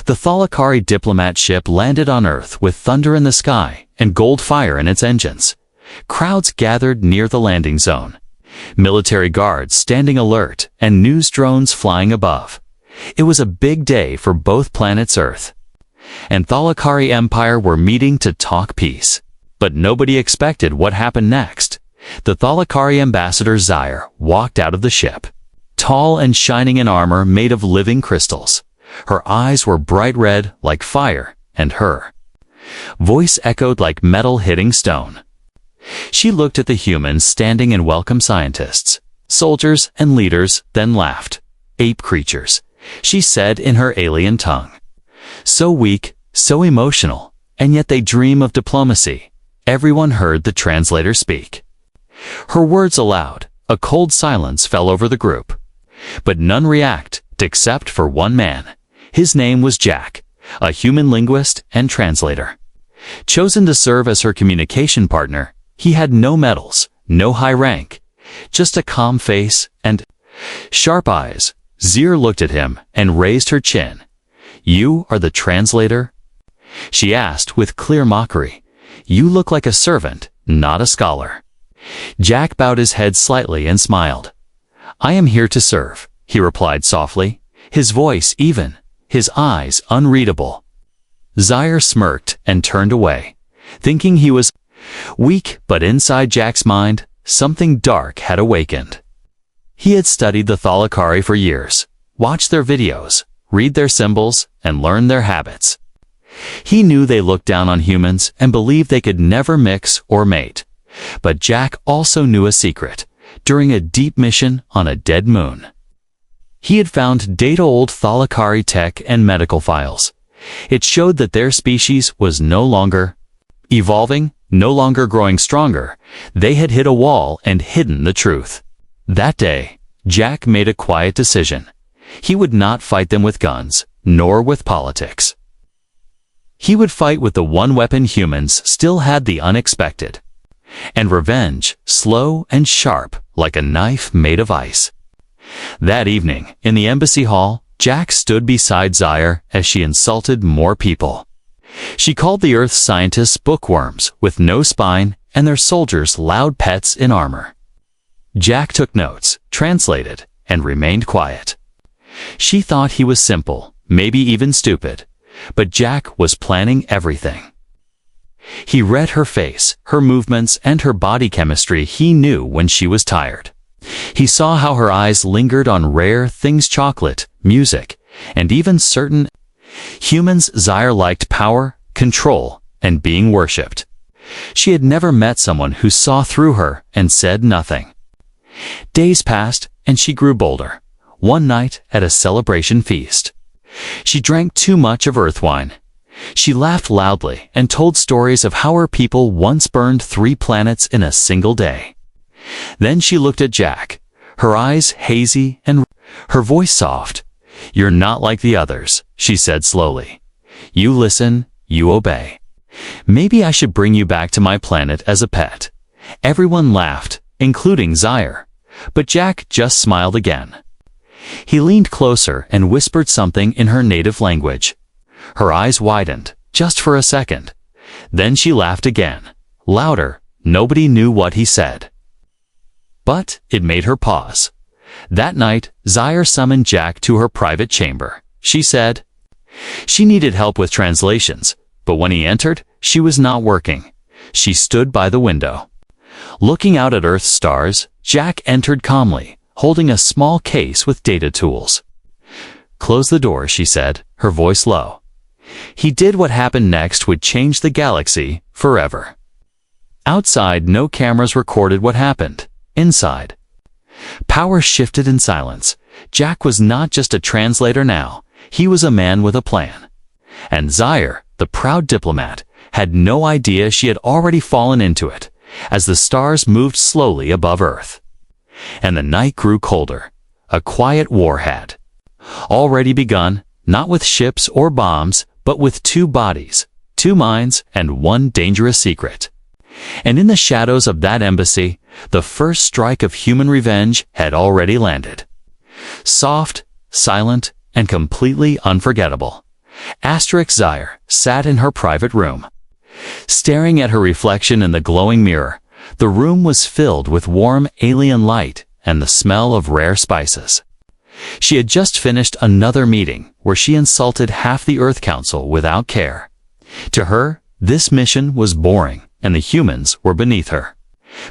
The Thalakari Diplomat ship landed on Earth with thunder in the sky and gold fire in its engines. Crowds gathered near the landing zone. Military guards standing alert and news drones flying above. It was a big day for both planets Earth and Thalakari Empire were meeting to talk peace. But nobody expected what happened next. The Thalakari ambassador Zaire walked out of the ship, tall and shining in armor made of living crystals. Her eyes were bright red like fire, and her voice echoed like metal hitting stone. She looked at the humans standing and welcomed scientists, soldiers, and leaders, then laughed. Ape creatures, she said in her alien tongue. So weak, so emotional, and yet they dream of diplomacy. Everyone heard the translator speak. Her words aloud, a cold silence fell over the group. But none reacted except for one man. His name was Jack, a human linguist and translator. Chosen to serve as her communication partner, he had no medals, no high rank, just a calm face and sharp eyes. Zaire looked at him and raised her chin. "You are the translator?" she asked with clear mockery. "You look like a servant, not a scholar." Jack bowed his head slightly and smiled. "I am here to serve," he replied softly, his voice even, his eyes unreadable. Zaire smirked and turned away, thinking he was weak, but inside Jack's mind, something dark had awakened. He had studied the Thalakari for years, watched their videos, read their symbols, and learned their habits. He knew they looked down on humans and believed they could never mix or mate. But Jack also knew a secret during a deep mission on a dead moon. He had found data-old Thalakari tech and medical files. It showed that their species was no longer evolving, no longer growing stronger. They had hit a wall and hidden the truth. That day, Jack made a quiet decision. He would not fight them with guns, nor with politics. He would fight with the one weapon humans still had: the unexpected. And revenge, slow and sharp, like a knife made of ice. That evening, in the embassy hall, Jack stood beside Zaire as she insulted more people. She called the Earth's scientists bookworms with no spine and their soldiers loud pets in armor. Jack took notes, translated, and remained quiet. She thought he was simple, maybe even stupid, but Jack was planning everything. He read her face, her movements, and her body chemistry. He knew when she was tired. He saw how her eyes lingered on rare things: chocolate, music, and even certain humans. Zaire liked power, control, and being worshipped. She had never met someone who saw through her and said nothing. Days passed, and she grew bolder. One night, at a celebration feast, she drank too much of earth wine. She laughed loudly and told stories of how her people once burned 3 planets in a single day. Then she looked at Jack, her eyes hazy and her voice soft. "You're not like the others," she said slowly. "You listen, you obey. Maybe I should bring you back to my planet as a pet." Everyone laughed, including Zaire, but Jack just smiled again. He leaned closer and whispered something in her native language. Her eyes widened, just for a second. Then she laughed again, louder. Nobody knew what he said, but it made her pause. That night, Zaire summoned Jack to her private chamber. She said she needed help with translations, but when he entered, she was not working. She stood by the window, looking out at Earth's stars. Jack entered calmly, holding a small case with data tools. "Close the door," she said, her voice low. He did. What happened next would change the galaxy forever. Outside, no cameras recorded what happened. Inside, power shifted in silence. Jack was not just a translator now. He was a man with a plan. And Zaire, the proud diplomat, had no idea she had already fallen into it, as the stars moved slowly above Earth. And the night grew colder. A quiet war had already begun, not with ships or bombs, but with 2 bodies, 2 minds, and 1 dangerous secret. And in the shadows of that embassy, the first strike of human revenge had already landed. Soft, silent, and completely unforgettable. Zaire sat in her private room. Staring at her reflection in the glowing mirror, the room was filled with warm alien light and the smell of rare spices. She had just finished another meeting where she insulted half the Earth Council without care. To her, this mission was boring and the humans were beneath her.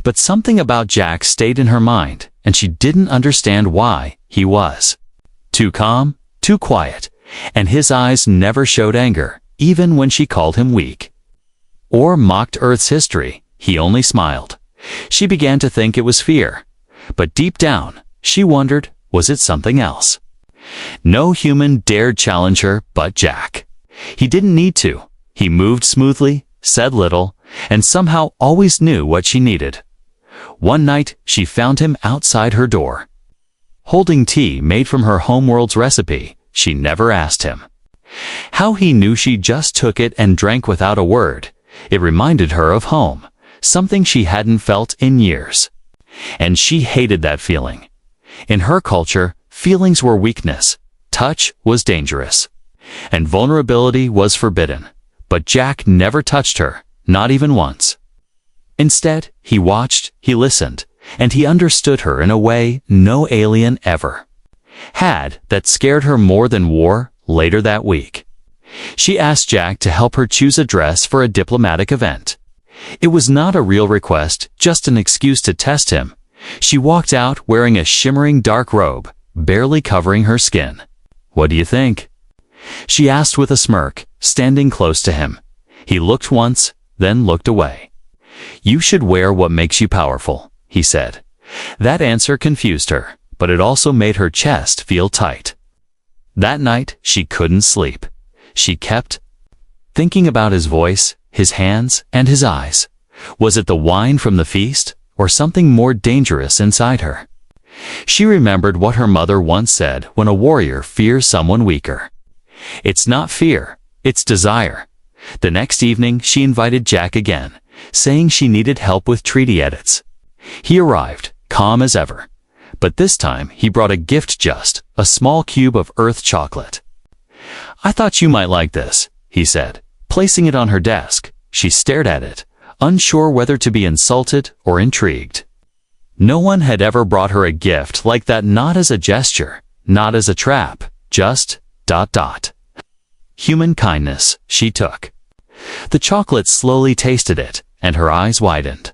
But something about Jack stayed in her mind, and she didn't understand why. He was too calm, too quiet, and his eyes never showed anger, even when she called him weak or mocked Earth's history. He only smiled. She began to think it was fear, but deep down, she wondered, was it something else? No human dared challenge her but Jack. He didn't need to. He moved smoothly, said little, and somehow always knew what she needed. One night, she found him outside her door, holding tea made from her homeworld's recipe. She never asked him how he knew. She just took it and drank without a word. It reminded her of home, something she hadn't felt in years. And she hated that feeling. In her culture, feelings were weakness, touch was dangerous, and vulnerability was forbidden. But Jack never touched her, not even once. Instead, he watched, he listened, and he understood her in a way no alien ever had. That scared her more than war. Later that week, she asked Jack to help her choose a dress for a diplomatic event. It was not a real request, just an excuse to test him. She walked out wearing a shimmering dark robe, barely covering her skin. "What do you think?" she asked with a smirk, standing close to him. He looked once, then looked away. "You should wear what makes you powerful," he said. That answer confused her, but it also made her chest feel tight. That night, she couldn't sleep. She kept thinking about his voice, his hands, and his eyes. Was it the wine from the feast, or something more dangerous inside her? She remembered what her mother once said when a warrior fears someone weaker. It's not fear, it's desire. The next evening, she invited Jack again, saying she needed help with treaty edits. He arrived, calm as ever. But this time, he brought a gift, just a small cube of Earth chocolate. "I thought you might like this," he said, placing it on her desk. She stared at it, unsure whether to be insulted or intrigued. No one had ever brought her a gift like that, not as a gesture, not as a trap, just ... human kindness. She took the chocolate, slowly tasted it, and her eyes widened.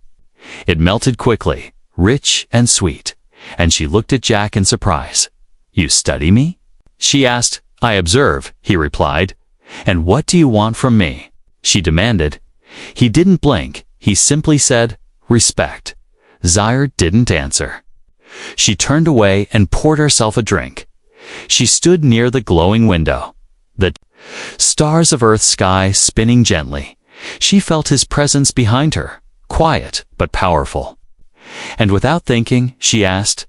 It melted quickly, rich and sweet, and she looked at Jack in surprise. "You study me?" she asked. "I observe," he replied. "And what do you want from me?" she demanded. He didn't blink. He simply said, "Respect." Zaire didn't answer. She turned away and poured herself a drink. She stood near the glowing window, the stars of Earth's sky spinning gently. She felt his presence behind her, quiet but powerful. And without thinking, she asked,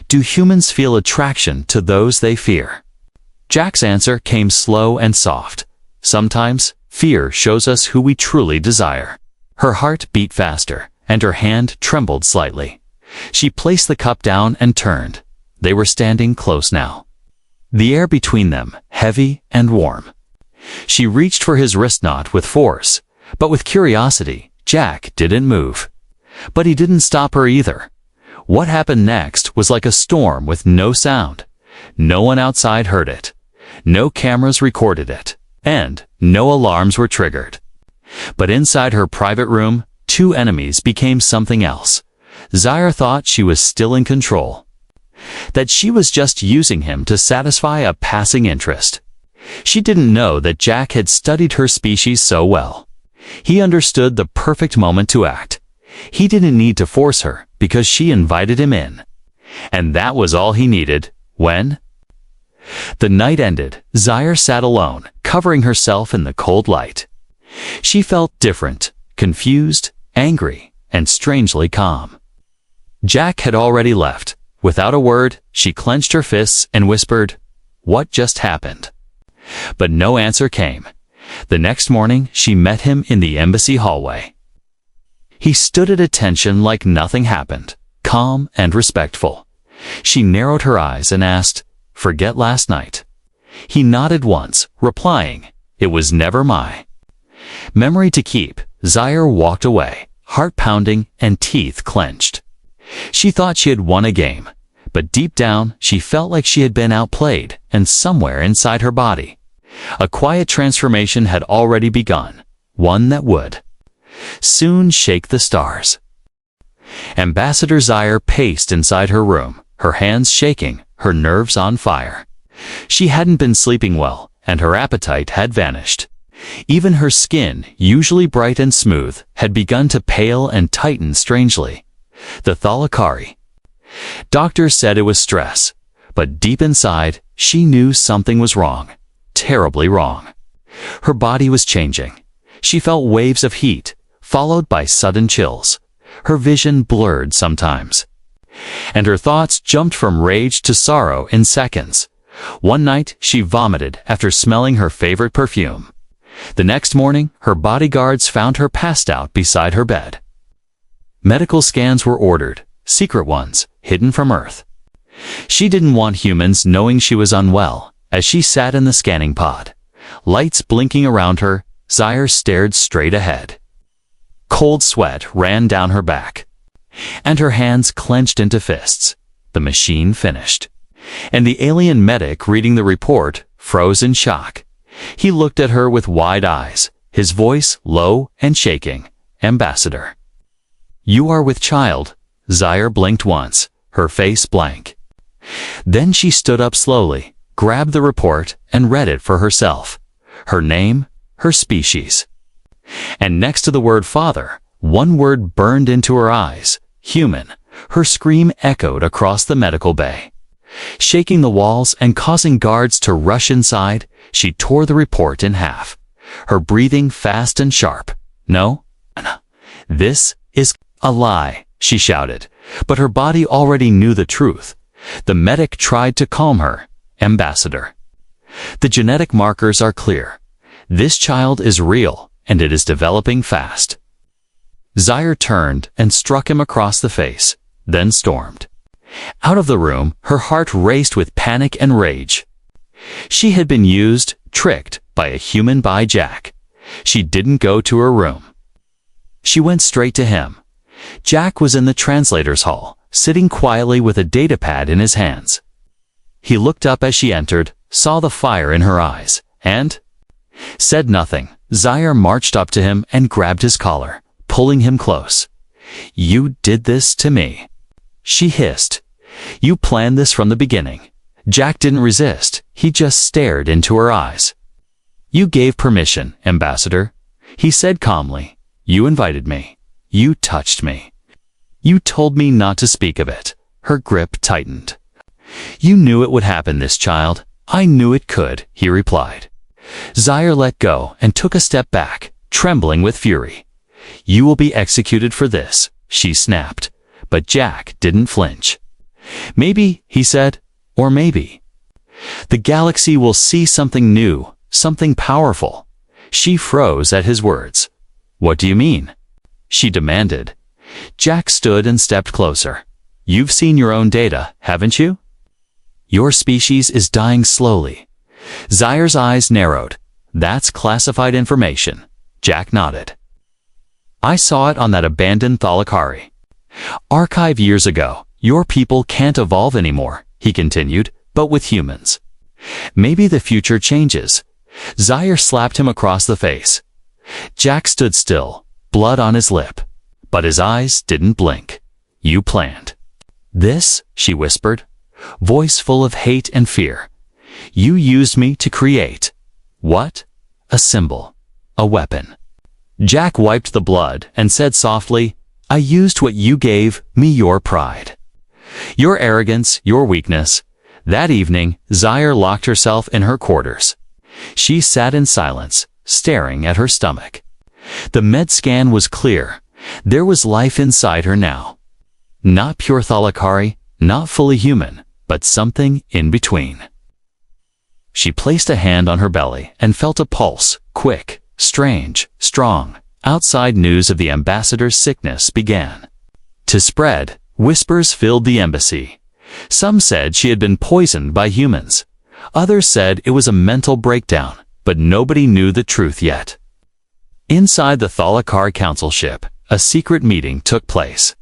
"Do humans feel attraction to those they fear?" Jack's answer came slow and soft. "Sometimes, fear shows us who we truly desire." Her heart beat faster, and her hand trembled slightly. She placed the cup down and turned. They were standing close now, the air between them heavy and warm. She reached for his wrist knot with force, but with curiosity. Jack didn't move. But he didn't stop her either. What happened next was like a storm with no sound. No one outside heard it. No cameras recorded it. And no alarms were triggered. But inside her private room, two enemies became something else. Zaire thought she was still in control, that she was just using him to satisfy a passing interest. She didn't know that Jack had studied her species so well. He understood the perfect moment to act. He didn't need to force her, because she invited him in. And that was all he needed. When the night ended, Zaire sat alone, covering herself in the cold light. She felt different, confused, angry, and strangely calm. Jack had already left. Without a word, she clenched her fists and whispered, "What just happened?" But no answer came. The next morning, she met him in the embassy hallway. He stood at attention like nothing happened, calm and respectful. She narrowed her eyes and asked, "Forget last night?" He nodded once, replying, "It was never my memory to keep." Zaire walked away, heart pounding and teeth clenched. She thought she had won a game, but deep down she felt like she had been outplayed, and somewhere inside her body, a quiet transformation had already begun, one that would soon shake the stars. Ambassador Zaire paced inside her room, her hands shaking, her nerves on fire. She hadn't been sleeping well, and her appetite had vanished. Even her skin, usually bright and smooth, had begun to pale and tighten strangely. The Thalakari doctor said it was stress, but deep inside, she knew something was wrong, terribly wrong. Her body was changing. She felt waves of heat, followed by sudden chills. Her vision blurred sometimes, and her thoughts jumped from rage to sorrow in seconds. One night, she vomited after smelling her favorite perfume. The next morning, her bodyguards found her passed out beside her bed. Medical scans were ordered, secret ones, hidden from Earth. She didn't want humans knowing she was unwell. As she sat in the scanning pod, lights blinking around her, Zaire stared straight ahead. Cold sweat ran down her back, and her hands clenched into fists. The machine finished, and the alien medic reading the report froze in shock. He looked at her with wide eyes, his voice low and shaking. "Ambassador, you are with child." Zaire blinked once, her face blank. Then she stood up slowly, grabbed the report, and read it for herself. Her name, her species. And next to the word father, one word burned into her eyes: human. Her scream echoed across the medical bay, shaking the walls and causing guards to rush inside. She tore the report in half, her breathing fast and sharp. "No, this is a lie," she shouted, but her body already knew the truth. The medic tried to calm her. "Ambassador, the genetic markers are clear. This child is real, and it is developing fast." Zaire turned and struck him across the face, then stormed out of the room. Her heart raced with panic and rage. She had been used, tricked by a human, by Jack. She didn't go to her room. She went straight to him. Jack was in the translator's hall, sitting quietly with a datapad in his hands. He looked up as she entered, saw the fire in her eyes, and said nothing. Zaire marched up to him and grabbed his collar, pulling him close. "You did this to me," she hissed. "You planned this from the beginning." Jack didn't resist. He just stared into her eyes. "You gave permission, Ambassador," he said calmly. "You invited me. You touched me. You told me not to speak of it." Her grip tightened. "You knew it would happen, this child." "I knew it could," he replied. Zaire let go and took a step back, trembling with fury. "You will be executed for this," she snapped. But Jack didn't flinch. "Maybe," he said, "or maybe the galaxy will see something new, something powerful." She froze at his words. "What do you mean?" she demanded. Jack stood and stepped closer. "You've seen your own data, haven't you? Your species is dying slowly." Zaire's eyes narrowed. "That's classified information." Jack nodded. "I saw it on that abandoned Thalakari archive years ago. Your people can't evolve anymore," he continued, "but with humans. Maybe the future changes." Zaire slapped him across the face. Jack stood still, blood on his lip, but his eyes didn't blink. "You planned this," she whispered, voice full of hate and fear. "You used me to create what? A symbol, a weapon." Jack wiped the blood and said softly, "I used what you gave me, your pride, your arrogance, your weakness." That evening, Zaire locked herself in her quarters. She sat in silence, staring at her stomach. The med scan was clear. There was life inside her now. Not pure Thalakari, not fully human, but something in between. She placed a hand on her belly and felt a pulse, quick, strange, strong. Outside, news of the ambassador's sickness began to spread. Whispers filled the embassy. Some said she had been poisoned by humans. Others said it was a mental breakdown, but nobody knew the truth yet. Inside the Thalakari council ship, a secret meeting took place.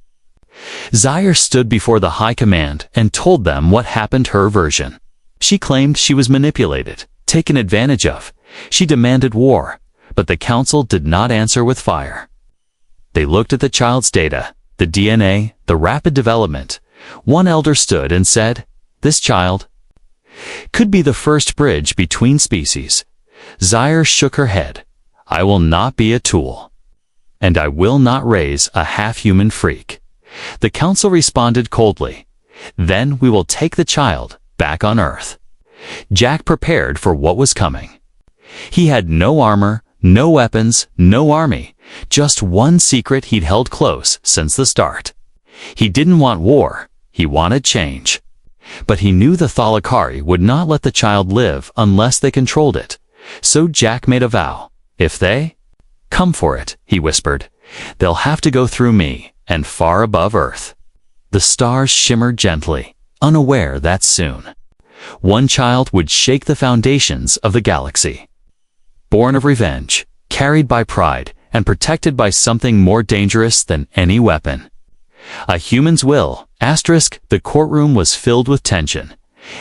Zyre stood before the High Command and told them what happened, her version. She claimed she was manipulated, taken advantage of. She demanded war, but the council did not answer with fire. They looked at the child's data, the DNA, the rapid development. One elder stood and said, "This child could be the first bridge between species." Zyre shook her head. "I will not be a tool. And I will not raise a half-human freak." The council responded coldly. "Then we will take the child back on Earth." Jack prepared for what was coming. He had no armor, no weapons, no army, just one secret he'd held close since the start. He didn't want war, he wanted change. But he knew the Thalakari would not let the child live unless they controlled it. So Jack made a vow. "If they come for it," he whispered, "they'll have to go through me and far above Earth." The stars shimmered gently, unaware that soon one child would shake the foundations of the galaxy. Born of revenge, carried by pride, and protected by something more dangerous than any weapon. A human's will, *. The courtroom was filled with tension.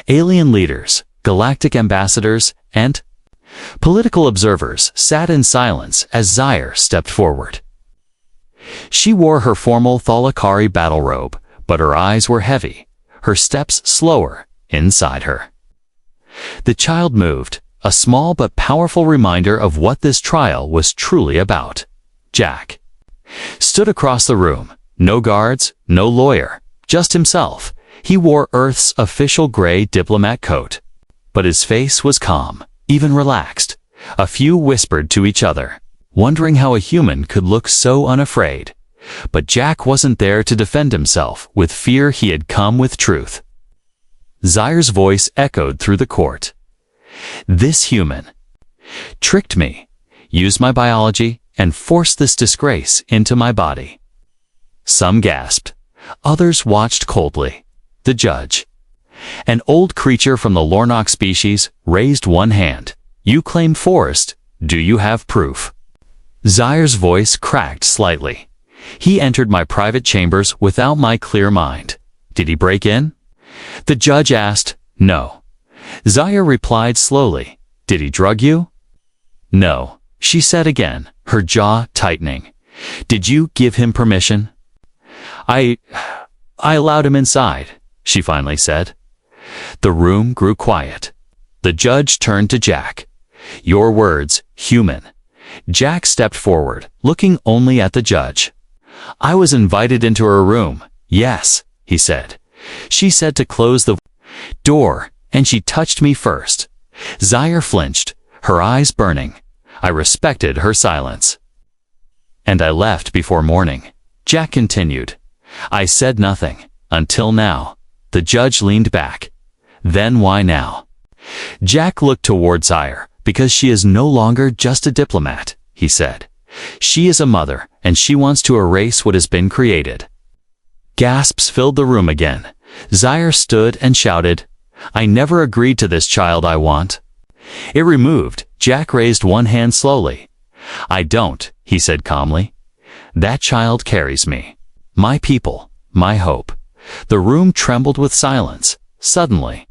Alien leaders, galactic ambassadors, and political observers sat in silence as Zyre stepped forward. She wore her formal Thalakari battle robe, but her eyes were heavy, her steps slower inside her. The child moved, a small but powerful reminder of what this trial was truly about. Jack stood across the room, no guards, no lawyer, just himself. He wore Earth's official gray diplomat coat, but his face was calm, even relaxed. A few whispered to each other, wondering how a human could look so unafraid. But Jack wasn't there to defend himself with fear, he had come with truth. Zyre's voice echoed through the court. "This human tricked me, used my biology, and forced this disgrace into my body." Some gasped. Others watched coldly. The judge, an old creature from the Lornox species, raised one hand. "You claim forest. Do you have proof?" Zyre's voice cracked slightly. "He entered my private chambers without my clear mind." "Did he break in?" the judge asked. "No." Zyre replied slowly. "Did he drug you?" "No," she said again, her jaw tightening. "Did you give him permission?" I allowed him inside," she finally said. The room grew quiet. The judge turned to Jack. "Your words, human." Jack stepped forward, looking only at the judge. "I was invited into her room, yes," he said. "She said to close the door, and she touched me first." Zyre flinched, her eyes burning. I respected her silence. "And I left before morning," Jack continued. "I said nothing, until now." The judge leaned back. "Then why now?" Jack looked toward Zyre. "Because she is no longer just a diplomat," he said. "She is a mother, and she wants to erase what has been created." Gasps filled the room again. Zyre stood and shouted, "I never agreed to this child I want." It removed. Jack raised one hand slowly. "I don't," he said calmly. "That child carries me. My people, my hope." The room trembled with silence. Suddenly,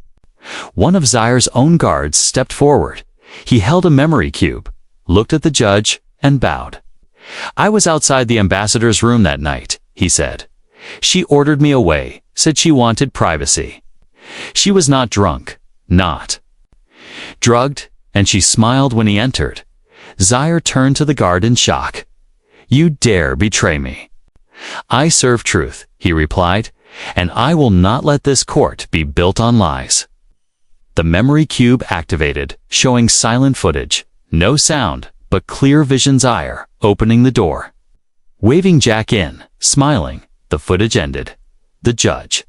one of Zyre's own guards stepped forward. He held a memory cube, looked at the judge, and bowed. "I was outside the ambassador's room that night," he said. "She ordered me away, said she wanted privacy. She was not drunk, not drugged, and she smiled when he entered." Zyre turned to the guard in shock. "You dare betray me?" "I serve truth," he replied, "and I will not let this court be built on lies." The memory cube activated, showing silent footage. No sound, but clear vision. Zyre opening the door, waving Jack in, smiling. The footage ended. The judge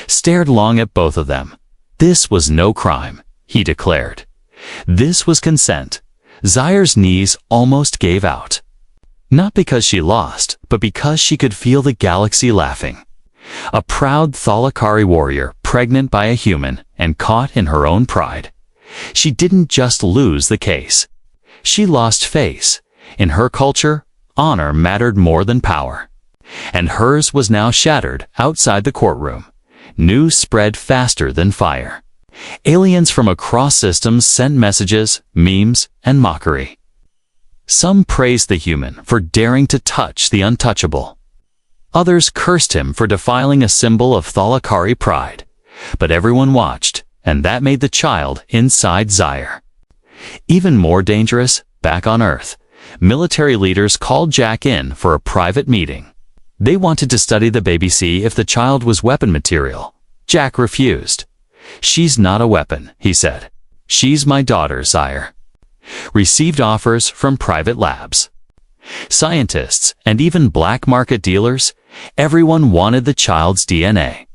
stared long at both of them. "This was no crime," he declared. "This was consent." Zyre's knees almost gave out. Not because she lost, but because she could feel the galaxy laughing. A proud Thalakari warrior pregnant by a human and caught in her own pride. She didn't just lose the case. She lost face. In her culture, honor mattered more than power. And hers was now shattered outside the courtroom. News spread faster than fire. Aliens from across systems sent messages, memes, and mockery. Some praised the human for daring to touch the untouchable. Others cursed him for defiling a symbol of Thalakari pride. But everyone watched, and that made the child inside Zaire. Even more dangerous, back on Earth, military leaders called Jack in for a private meeting. They wanted to study the baby, see if the child was weapon material. Jack refused. "She's not a weapon," he said. "She's my daughter, Zaire." Received offers from private labs, scientists, and even black market dealers. Everyone wanted the child's DNA.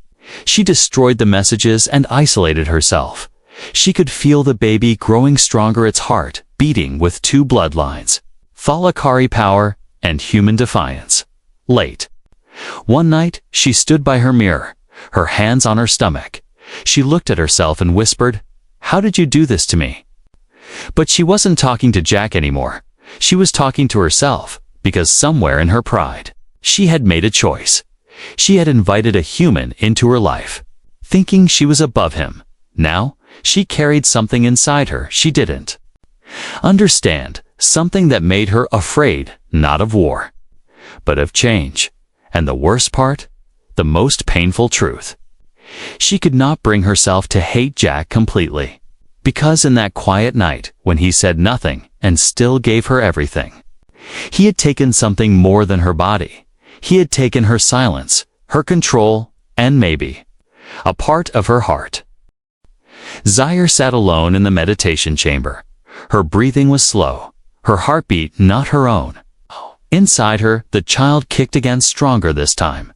She destroyed the messages and isolated herself. She could feel the baby growing stronger, its heart beating with two bloodlines: Thalakari power and human defiance. Late one night, she stood by her mirror, her hands on her stomach. She looked at herself and whispered, "How did you do this to me?" But she wasn't talking to Jack anymore. She was talking to herself, because somewhere in her pride, she had made a choice. She had invited a human into her life, thinking she was above him. Now, she carried something inside her she didn't understand, something that made her afraid, not of war, but of change. And the worst part, the most painful truth. She could not bring herself to hate Jack completely, because in that quiet night, when he said nothing and still gave her everything, he had taken something more than her body. He had taken her silence, her control, and maybe a part of her heart. Zaire sat alone in the meditation chamber. Her breathing was slow, her heartbeat not her own. Inside her, the child kicked again, stronger this time,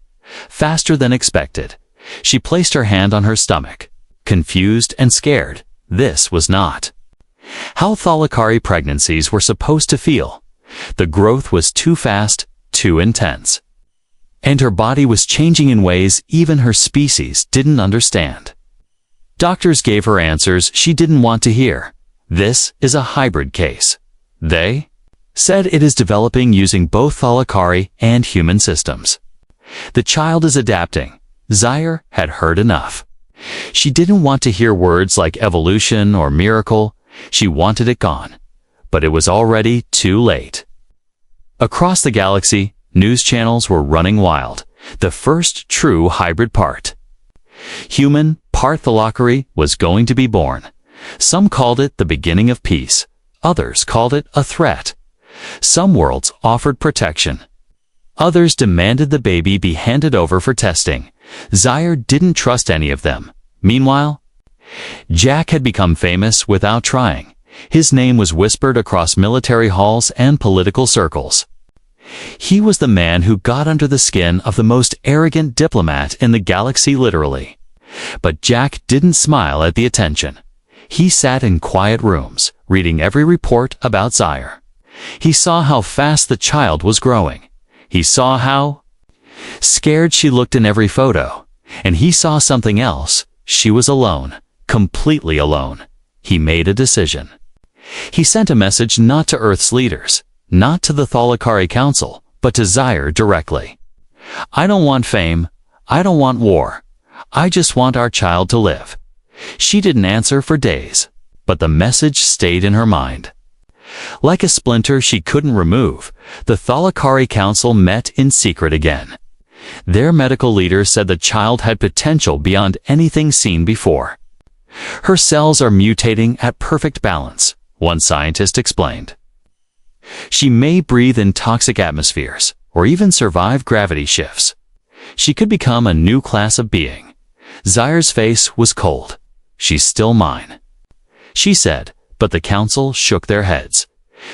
faster than expected. She placed her hand on her stomach, confused and scared. This was not how Thalakari pregnancies were supposed to feel. The growth was too fast, too intense. And her body was changing in ways even her species didn't understand. Doctors gave her answers she didn't want to hear. This is a hybrid case. They said it is developing using both Thalakari and human systems. The child is adapting. Zaire had heard enough. She didn't want to hear words like evolution or miracle. She wanted it gone. But it was already too late. Across the galaxy, news channels were running wild. The first true hybrid part, human, part Thalakari, was going to be born. Some called it the beginning of peace. Others called it a threat. Some worlds offered protection. Others demanded the baby be handed over for testing. Zaire didn't trust any of them. Meanwhile, Jack had become famous without trying. His name was whispered across military halls and political circles. He was the man who got under the skin of the most arrogant diplomat in the galaxy, literally. But Jack didn't smile at the attention. He sat in quiet rooms, reading every report about Zaire. He saw how fast the child was growing. He saw how scared she looked in every photo. And he saw something else. She was alone, completely alone. He made a decision. He sent a message not to Earth's leaders, not to the Thalakari Council, but to Zaire directly. "I don't want fame. I don't want war. I just want our child to live." She didn't answer for days, but the message stayed in her mind. Like a splinter she couldn't remove, the Thalakari Council met in secret again. Their medical leader said the child had potential beyond anything seen before. "Her cells are mutating at perfect balance," one scientist explained. "She may breathe in toxic atmospheres, or even survive gravity shifts. She could become a new class of being." Zaire's face was cold. "She's still mine," she said, but the council shook their heads.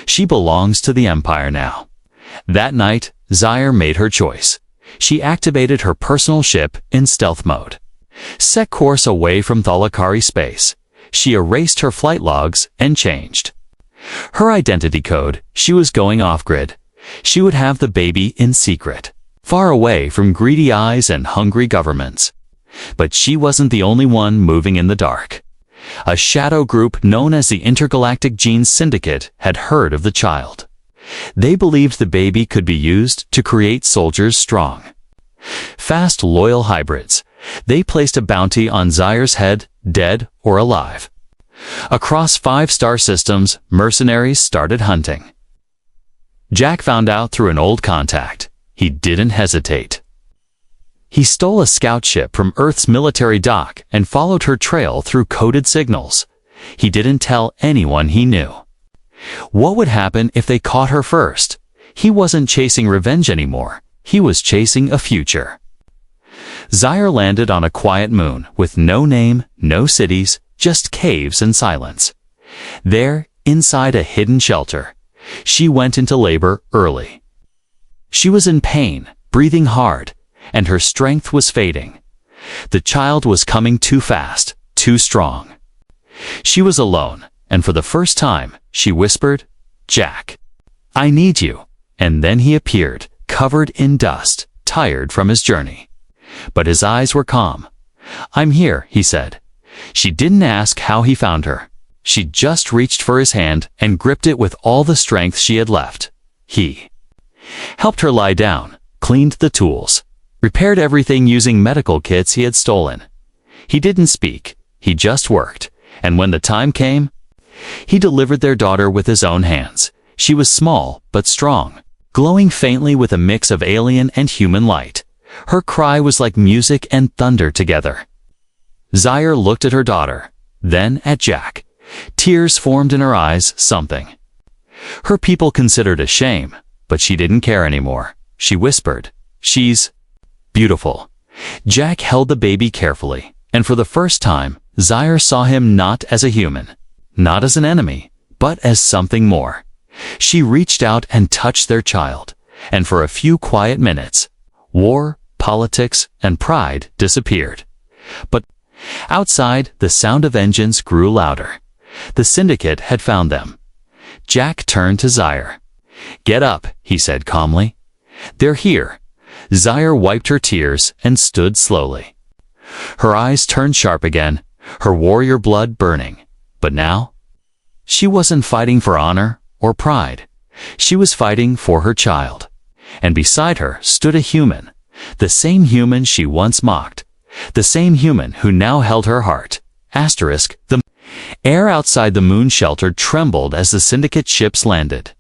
"She belongs to the Empire now." That night, Zaire made her choice. She activated her personal ship in stealth mode, set course away from Thalakari space. She erased her flight logs and changed her identity code. She was going off-grid. She would have the baby in secret, far away from greedy eyes and hungry governments. But she wasn't the only one moving in the dark. A shadow group known as the Intergalactic Genes Syndicate had heard of the child. They believed the baby could be used to create soldiers strong. Fast, loyal hybrids. They placed a bounty on Zyre's head, dead or alive. Across 5 star systems, mercenaries started hunting. Jack found out through an old contact. He didn't hesitate. He stole a scout ship from Earth's military dock and followed her trail through coded signals. He didn't tell anyone he knew. What would happen if they caught her first? He wasn't chasing revenge anymore. He was chasing a future. Zyre landed on a quiet moon with no name, no cities, just caves and silence. There, inside a hidden shelter, she went into labor early. She was in pain, breathing hard, and her strength was fading. The child was coming too fast, too strong. She was alone, and for the first time, she whispered, "Jack, I need you." And then he appeared, covered in dust, tired from his journey. But his eyes were calm. "I'm here," he said. She didn't ask how he found her. She just reached for his hand and gripped it with all the strength she had left. He helped her lie down, cleaned the tools, repaired everything using medical kits he had stolen. He didn't speak, he just worked, and when the time came, he delivered their daughter with his own hands. She was small but strong, glowing faintly with a mix of alien and human light. Her cry was like music and thunder together. Zyre looked at her daughter, then at Jack. Tears formed in her eyes, something her people considered a shame, but she didn't care anymore. She whispered, "She's beautiful." Jack held the baby carefully, and for the first time, Zyre saw him not as a human, not as an enemy, but as something more. She reached out and touched their child, and for a few quiet minutes, war, politics, and pride disappeared. But outside, the sound of engines grew louder. The syndicate had found them. Jack turned to Zyre. "Get up," he said calmly. "They're here." Zyre wiped her tears and stood slowly. Her eyes turned sharp again, her warrior blood burning. But now, she wasn't fighting for honor or pride. She was fighting for her child. And beside her stood a human, the same human she once mocked, the same human who now held her heart. The air outside the moon shelter trembled as the syndicate ships landed.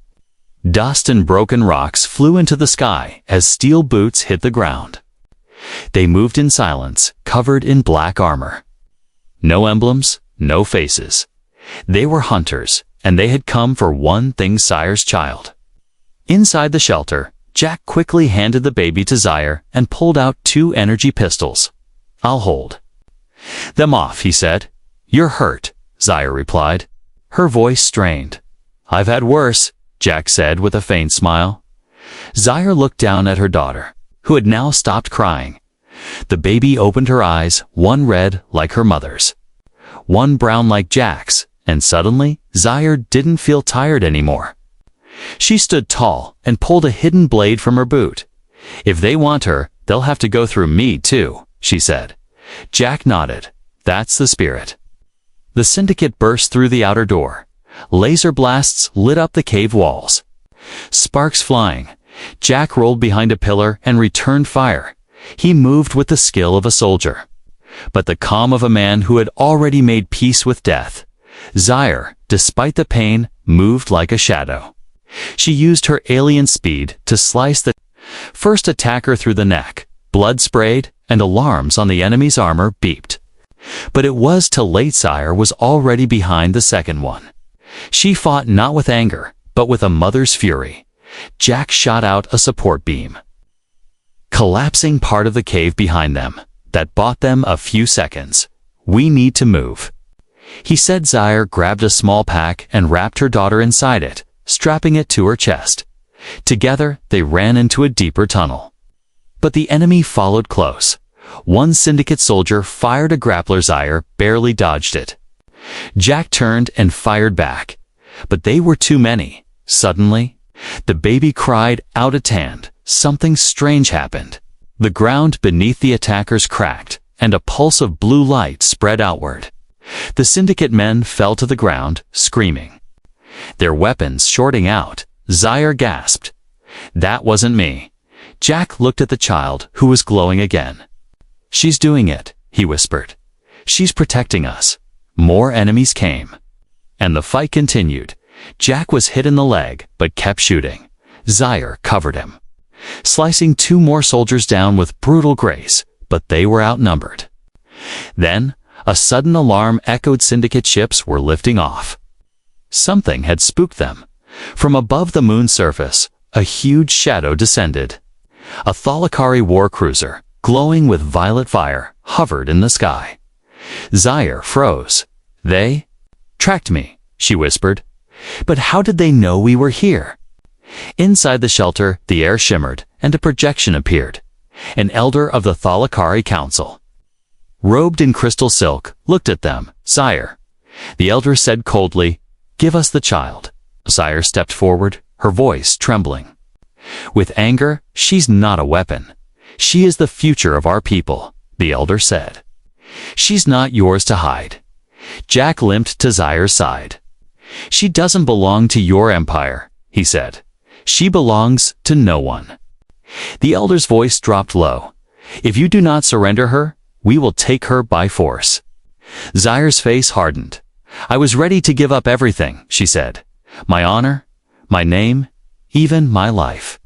Dust and broken rocks flew into the sky as steel boots hit the ground. They moved in silence, covered in black armor. No emblems, no faces. They were hunters, and they had come for one thing: Zyre's child. Inside the shelter, Jack quickly handed the baby to Zyre and pulled out 2 energy pistols. "I'll hold them off," he said. "You're hurt," Zyre replied, her voice strained. "I've had worse," Jack said with a faint smile. Zyre looked down at her daughter, who had now stopped crying. The baby opened her eyes, one red like her mother's, one brown like Jack's, and suddenly Zyre didn't feel tired anymore. She stood tall and pulled a hidden blade from her boot. "If they want her, they'll have to go through me too," she said. Jack nodded. "That's the spirit." The syndicate burst through the outer door. Laser blasts lit up the cave walls. Sparks flying. Jack rolled behind a pillar and returned fire. He moved with the skill of a soldier, but the calm of a man who had already made peace with death. Zyre, despite the pain, moved like a shadow. She used her alien speed to slice the first attacker through the neck. Blood sprayed, and alarms on the enemy's armor beeped. But it was too late. Zyre was already behind the second one. She fought not with anger, but with a mother's fury. Jack shot out a support beam, collapsing part of the cave behind them. That bought them a few seconds. "We need to move," he said. Zyre grabbed a small pack and wrapped her daughter inside it, strapping it to her chest. Together, they ran into a deeper tunnel. But the enemy followed close. One syndicate soldier fired a grappler. Zyre barely dodged it. Jack turned and fired back, but they were too many. Suddenly, the baby cried out at hand. Something strange happened. The ground beneath the attackers cracked. and a pulse of blue light spread outward. The syndicate men fell to the ground, screaming. Their weapons shorting out, Zaire gasped. "That wasn't me." Jack looked at the child, who was glowing again. "She's doing it," he whispered. "She's protecting us." More enemies came. And the fight continued. Jack was hit in the leg, but kept shooting. Zaire covered him, slicing 2 more soldiers down with brutal grace, but they were outnumbered. Then, a sudden alarm echoed. Syndicate ships were lifting off. Something had spooked them. From above the moon's surface, a huge shadow descended. A Thalakari war cruiser, glowing with violet fire, hovered in the sky. Zaire froze. "They tracked me," she whispered. "But how did they know we were here?" Inside the shelter, the air shimmered, and a projection appeared. An elder of the Thalakari Council, robed in crystal silk, looked at them. "Sire," the elder said coldly, "give us the child." Zaire stepped forward, her voice trembling. With anger, "She's not a weapon. She is the future of our people," the elder said. "She's not yours to hide." Jack limped to Zaire's side. "She doesn't belong to your empire," he said. "She belongs to no one." The elder's voice dropped low. "If you do not surrender her, we will take her by force." Zaire's face hardened. "I was ready to give up everything," she said. "My honor, my name, even my life.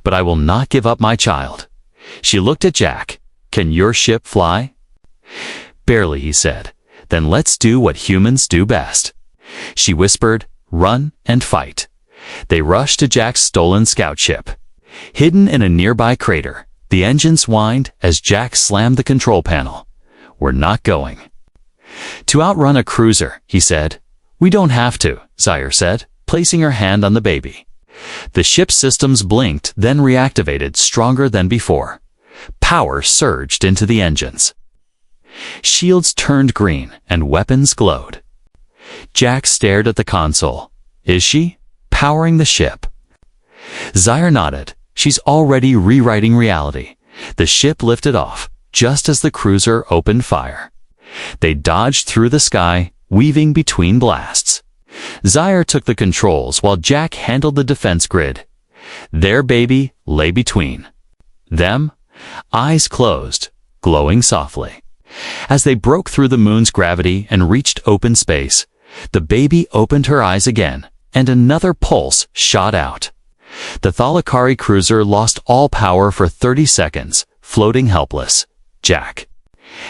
But I will not give up my child." She looked at Jack. "Can your ship fly?" "Barely," he said. "Then let's do what humans do best." She whispered, "Run and fight." They rushed to Jack's stolen scout ship. Hidden in a nearby crater, the engines whined as Jack slammed the control panel. "We're not going to outrun a cruiser," he said. "We don't have to," Zaire said, placing her hand on the baby. The ship's systems blinked, then reactivated stronger than before. Power surged into the engines. Shields turned green and weapons glowed. Jack stared at the console. "Is she powering the ship?" Zaire nodded. "She's already rewriting reality." The ship lifted off, just as the cruiser opened fire. They dodged through the sky, weaving between blasts. Zaire took the controls while Jack handled the defense grid. Their baby lay between them, eyes closed, glowing softly. As they broke through the moon's gravity and reached open space, the baby opened her eyes again, and another pulse shot out. The Thalakari cruiser lost all power for 30 seconds, floating helpless. Jack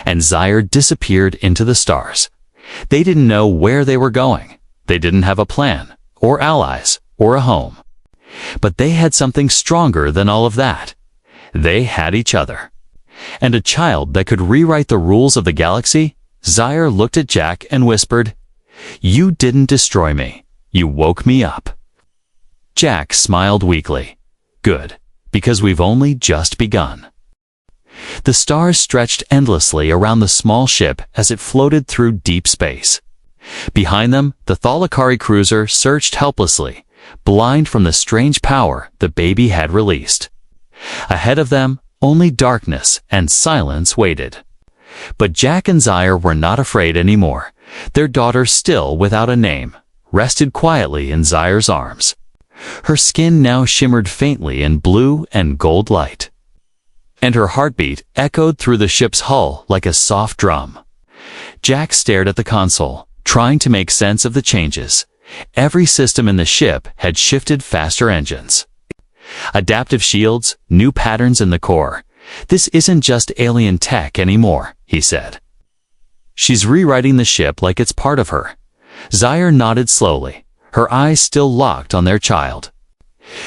and Zaire disappeared into the stars. They didn't know where they were going. They didn't have a plan, or allies, or a home. But they had something stronger than all of that. They had each other. And a child that could rewrite the rules of the galaxy. Zaire looked at Jack and whispered, "You didn't destroy me. You woke me up." Jack smiled weakly. "Good, because we've only just begun." The stars stretched endlessly around the small ship as it floated through deep space. Behind them, the Thalakari cruiser searched helplessly, blind from the strange power the baby had released. Ahead of them, only darkness and silence waited. But Jack and Zaire were not afraid anymore. Their daughter, still without a name, rested quietly in Zaire's arms. Her skin now shimmered faintly in blue and gold light, and her heartbeat echoed through the ship's hull like a soft drum. Jack stared at the console, trying to make sense of the changes. Every system in the ship had shifted. Faster engines, adaptive shields, new patterns in the core. "This isn't just alien tech anymore," he said. "She's rewriting the ship like it's part of her." Zaire nodded slowly, her eyes still locked on their child.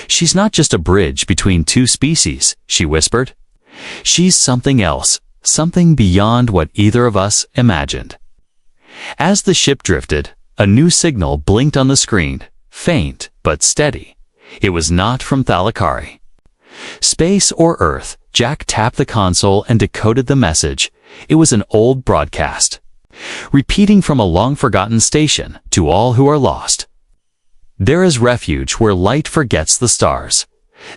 "She's not just a bridge between two species," she whispered. "She's something else, something beyond what either of us imagined." As the ship drifted, a new signal blinked on the screen, faint but steady. It was not from Thalakari. Space or Earth? Jack tapped the console and decoded the message. It was an old broadcast, repeating from a long-forgotten station to all who are lost. "There is refuge where light forgets the stars."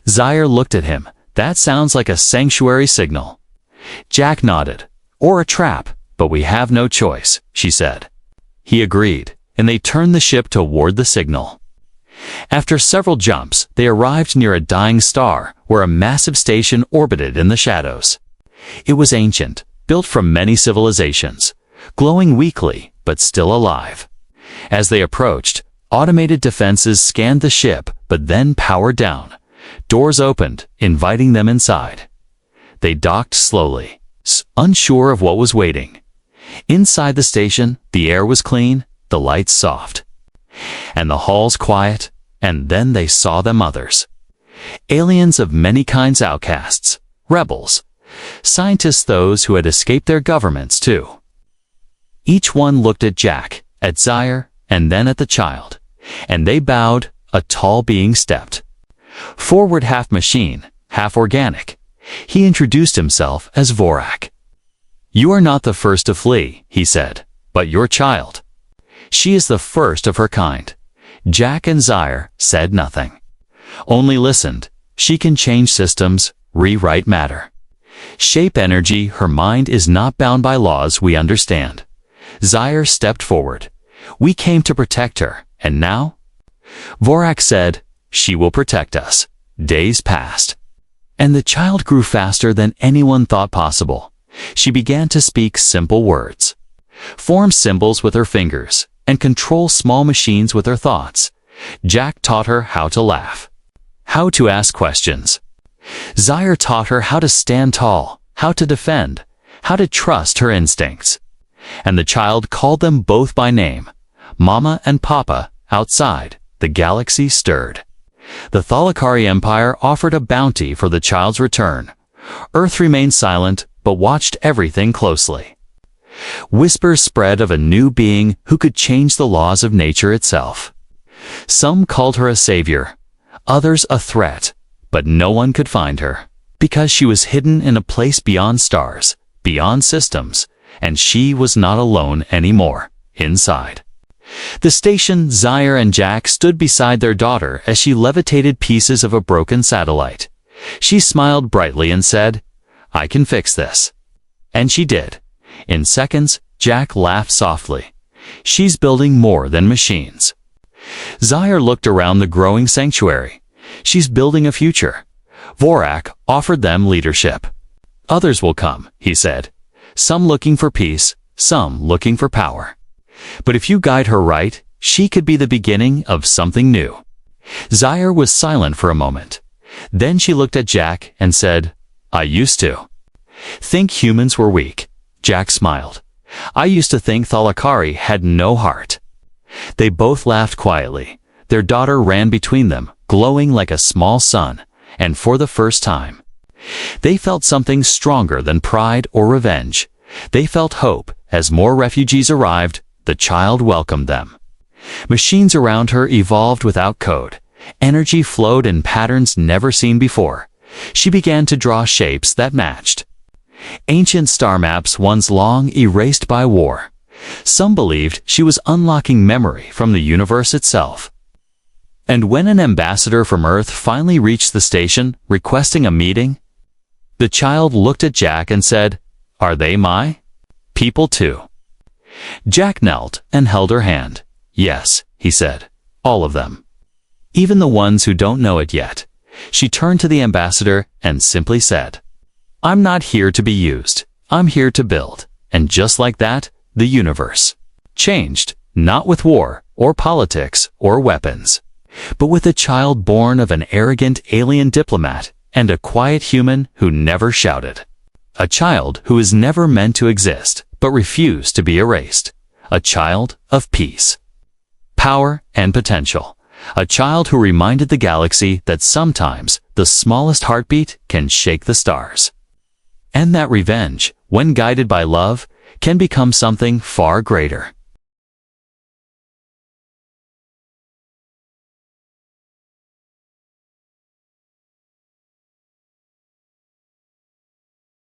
Zaire looked at him. "That sounds like a sanctuary signal." Jack nodded. or a trap, but we have no choice, she said. He agreed, and they turned the ship toward the signal. After several jumps, they arrived near a dying star where a massive station orbited in the shadows. It was ancient, built from many civilizations, glowing weakly but still alive. As they approached, automated defenses scanned the ship but then powered down. Doors opened, inviting them inside. They docked slowly, unsure of what was waiting. Inside the station, the air was clean, the lights soft, and the halls quiet, and then they saw them others. Aliens of many kinds, outcasts, rebels, scientists, those who had escaped their governments too. Each one looked at Jack, at Zaire, and then at the child, and they bowed. A tall being stepped forward, half machine, half organic. He introduced himself as Vorak. "You are not the first to flee," he said, "but your child. She is the first of her kind." Jack and Zaire said nothing, only listened. She can change systems, rewrite matter, shape energy. Her mind is not bound by laws we understand. Zaire stepped forward. "We came to protect her, and now?" Vorak said, "She will protect us." Days passed, and the child grew faster than anyone thought possible. She began to speak simple words, form symbols with her fingers, and control small machines with her thoughts. Jack taught her how to laugh, how to ask questions. Zaire taught her how to stand tall, how to defend, how to trust her instincts. And the child called them both by name, Mama and Papa. Outside, the galaxy stirred. The Thalakari Empire offered a bounty for the child's return. Earth remained silent, but watched everything closely. Whispers spread of a new being who could change the laws of nature itself. Some called her a savior, others a threat, but no one could find her, because she was hidden in a place beyond stars, beyond systems, and she was not alone anymore. Inside the station, Zaire and Jack stood beside their daughter as she levitated pieces of a broken satellite. She smiled brightly and said, "I can fix this." And she did. In seconds, Jack laughed softly. "She's building more than machines." Zaire looked around the growing sanctuary. "She's building a future." Vorak offered them leadership. "Others will come," he said. "Some looking for peace, some looking for power. But if you guide her right, she could be the beginning of something new." Zaire was silent for a moment. Then she looked at Jack and said, "I used to think humans were weak." Jack smiled. "I used to think Thalakari had no heart." They both laughed quietly. Their daughter ran between them, glowing like a small sun, and for the first time, they felt something stronger than pride or revenge. They felt hope. As more refugees arrived, the child welcomed them. Machines around her evolved without code. Energy flowed in patterns never seen before. She began to draw shapes that matched ancient star maps once long erased by war. Some believed she was unlocking memory from the universe itself. And when an ambassador from Earth finally reached the station, requesting a meeting, the child looked at Jack and said, "Are they my people too?" Jack knelt and held her hand. "Yes," he said, "all of them. Even the ones who don't know it yet." She turned to the ambassador and simply said, "I'm not here to be used. I'm here to build." And just like that, the universe changed, not with war or politics or weapons, but with a child born of an arrogant alien diplomat and a quiet human who never shouted. A child who is never meant to exist, but refused to be erased. A child of peace, power, and potential. A child who reminded the galaxy that sometimes the smallest heartbeat can shake the stars. And that revenge, when guided by love, can become something far greater.